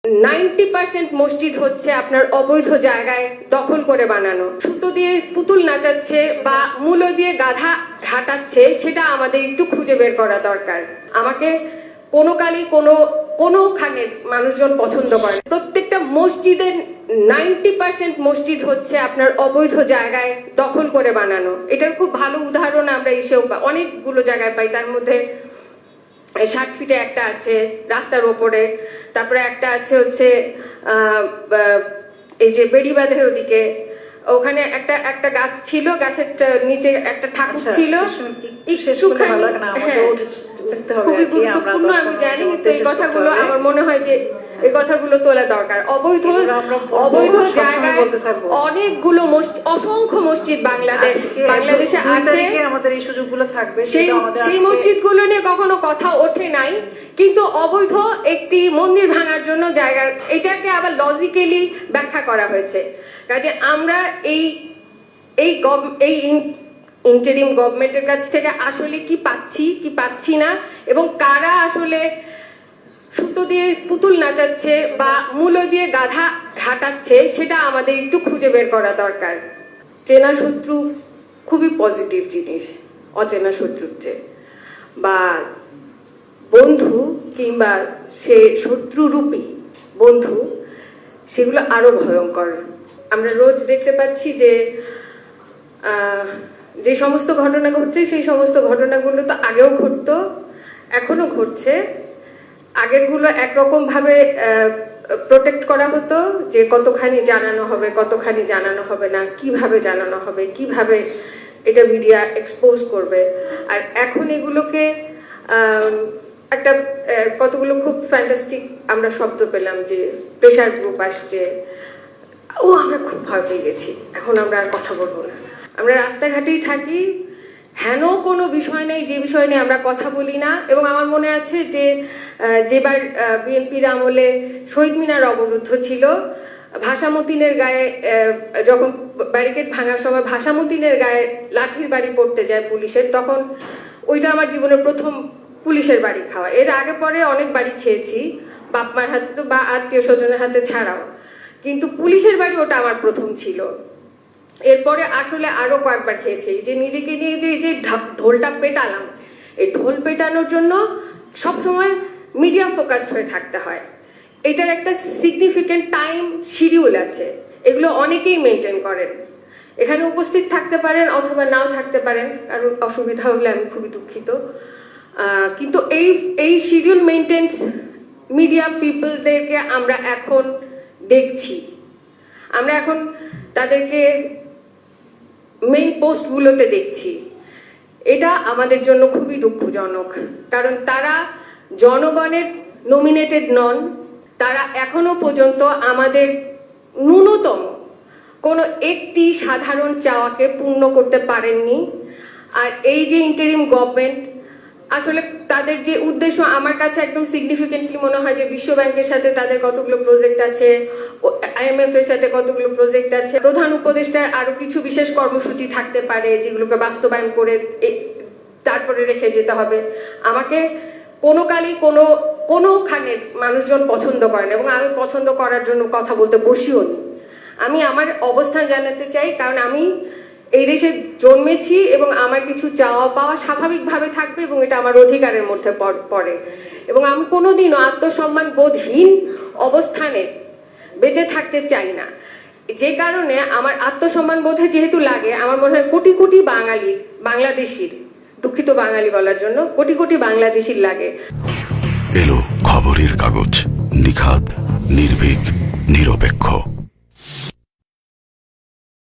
90% মসজিদ হচ্ছে আপনার অবৈধ জায়গায় দখল করে বানানো। সুতো দিয়ে পুতুল নাচাচ্ছে বা মূলো দিয়ে গাধা হাঁটাচ্ছে, সেটা আমাদের একটু খুঁজে বের করা দরকার। আমাকে কোনো কালই কোনোখানের মানুষজন পছন্দ করে। প্রত্যেকটা মসজিদের 90% মসজিদ হচ্ছে আপনার অবৈধ জায়গায় দখল করে বানানো। এটার খুব ভালো উদাহরণ আমরা এসেও অনেকগুলো জায়গায় পাই। তার মধ্যে 60 ফিটে একটা আছে রাস্তার ওপরে, তারপরে একটা আছে হচ্ছে এই যে বেড়িবাঁধের ওদিকে, ওখানে একটা গাছ ছিল, গাছের নিচে একটা ঠাকুর ছিল। খুবই গুরুত্বপূর্ণ, আমি জানি, কিন্তু এই কথাগুলো আমার মনে হয় যে এই কথাগুলো তোলা দরকার। অবৈধ জায়গায় অনেকগুলো অসংখ্য মসজিদ বাংলাদেশে আছে। আমাদের এই সুযোগগুলো থাকবে, সেই মসজিদগুলো নিয়ে কখনো কথা ওঠে নাই, কিন্তু অবৈধ একটি মন্দির ভাঙার জন্য জায়গার এটাকে আবার লজিক্যালি ব্যাখ্যা করা হয়েছে। কাজে আমরা এই ইন্টারিম গভর্নমেন্টের কাছ থেকে আসলে কি পাচ্ছি না, এবং কারা আসলে সুতো দিয়ে পুতুল নাচাচ্ছে বা মূলো দিয়ে গাধা হাঁটাচ্ছে, সেটা আমাদের একটু খুঁজে বের করা দরকার। চেনা শত্রু খুবই পজিটিভ জিনিস, অচেনা শত্রুর চেয়ে, বা বন্ধু কিংবা সে শত্রুরূপী বন্ধু, সেগুলো আরো ভয়ঙ্কর। আমরা রোজ দেখতে পাচ্ছি যে সমস্ত ঘটনা ঘটছে, সেই সমস্ত ঘটনাগুলো তো আগেও ঘটতো, এখনো ঘটছে। আগেরগুলো একরকম ভাবে প্রোটেক্ট করা হতো, যে কতখানি জানানো হবে, কতখানি জানানো হবে না, কিভাবে জানানো হবে, কিভাবে এটা মিডিয়া এক্সপোজ করবে। আর এখন এগুলোকে একটা কতগুলো খুব ফ্যান্টাস্টিক আমরা শব্দ পেলাম, যে প্রেশার গ্রুপ আসছে, আমরা খুব ভয় পেয়ে গেছি, এখন আমরা আর কথা বলবো না। আমরা রাস্তাঘাটেই থাকি, হেন কোনো বিষয় নেই যে বিষয় নিয়ে আমরা কথা বলি না। এবং আমার মনে আছে যেবার বিএনপির আমলে শহীদ মিনার অবরুদ্ধ ছিল, ভাষামতিনের গায়ে যখন ব্যারিকেড ভাঙার সময় ভাষামতিনের গায়ে লাঠির বাড়ি পড়তে যায় পুলিশের, তখন ওইটা আমার জীবনের প্রথম পুলিশের বাড়ি খাওয়া। এর আগে পরে অনেক বাড়ি খেয়েছি, বাপ মার হাতে তো বা আত্মীয় স্বজনের হাতে ছাড়াও, কিন্তু পুলিশের বাড়ি ওটা আমার প্রথম ছিল। এরপরে আসলে আরো কয়েকবার খেয়েছি। যে নিজেকে নিয়ে যে ঢোলটা পেটালাম, এই ঢোল পেটানোর জন্য সবসময় মিডিয়া ফোকাসড হয়ে থাকতে হয়। এটার একটা সিগনিফিকেন্ট টাইম শিডিউল আছে, এগুলো অনেকেই মেনটেন করেন। এখানে উপস্থিত থাকতে পারেন অথবা নাও থাকতে পারেন, কারণ অসুবিধা হলে আমি খুবই দুঃখিত। কিন্তু এই শিডিউল মেনটেন্স মিডিয়া পিপলদেরকে আমরা এখন দেখছি। আমরা এখন তাদেরকে মেইন পোস্টগুলোতে দেখছি। এটা আমাদের জন্য খুবই দুঃখজনক, কারণ তারা জনগণের নমিনেটেড নন। তারা এখনো পর্যন্ত আমাদের ন্যূনতম কোনো একটি সাধারণ চাওয়াকে পূর্ণ করতে পারেননি। আর এই যে ইন্টারিম গভর্নমেন্ট, আসলে তাদের যে উদ্দেশ্য আমার কাছে একদম সিগনিফিকেন্টলি মনে হয়, যে বিশ্ব ব্যাংকের সাথে তাদের কতগুলো প্রজেক্ট আছে, IMF এর সাথে কতগুলো প্রজেক্ট আছে, প্রধান উপদেষ্টার আরো কিছু বিশেষ কর্মসূচি থাকতে পারে যেগুলোকে বাস্তবায়ন করে তারপরে রেখে যেতে হবে। আমাকে কোনো কালই কোনোখানের মানুষজন পছন্দ করেন, এবং আমি পছন্দ করার জন্য কথা বলতে বসিও নি। আমি আমার অবস্থান জানাতে চাই, কারণ আমি এই দেশে জন্মেছি এবং আমার কিছু চাওয়া পাওয়া স্বাভাবিকভাবে থাকবে, এবং এটা আমার অধিকারের মধ্যে পড়ে। এবং আমি কোনোদিনও আত্মসম্মান বোধহীন অবস্থানে বেঁচে থাকতে চাই না। যে কারণে আমার আত্মসম্মান বোধে যেহেতু লাগে, আমার মনে হয় কোটি কোটি বাংলাদেশির, দুঃখিত বাঙালি বলার জন্য, কোটি কোটি বাংলাদেশির লাগে। এলো খবরের কাগজ, নিখাত, নির্ভীক, নিরপেক্ষ।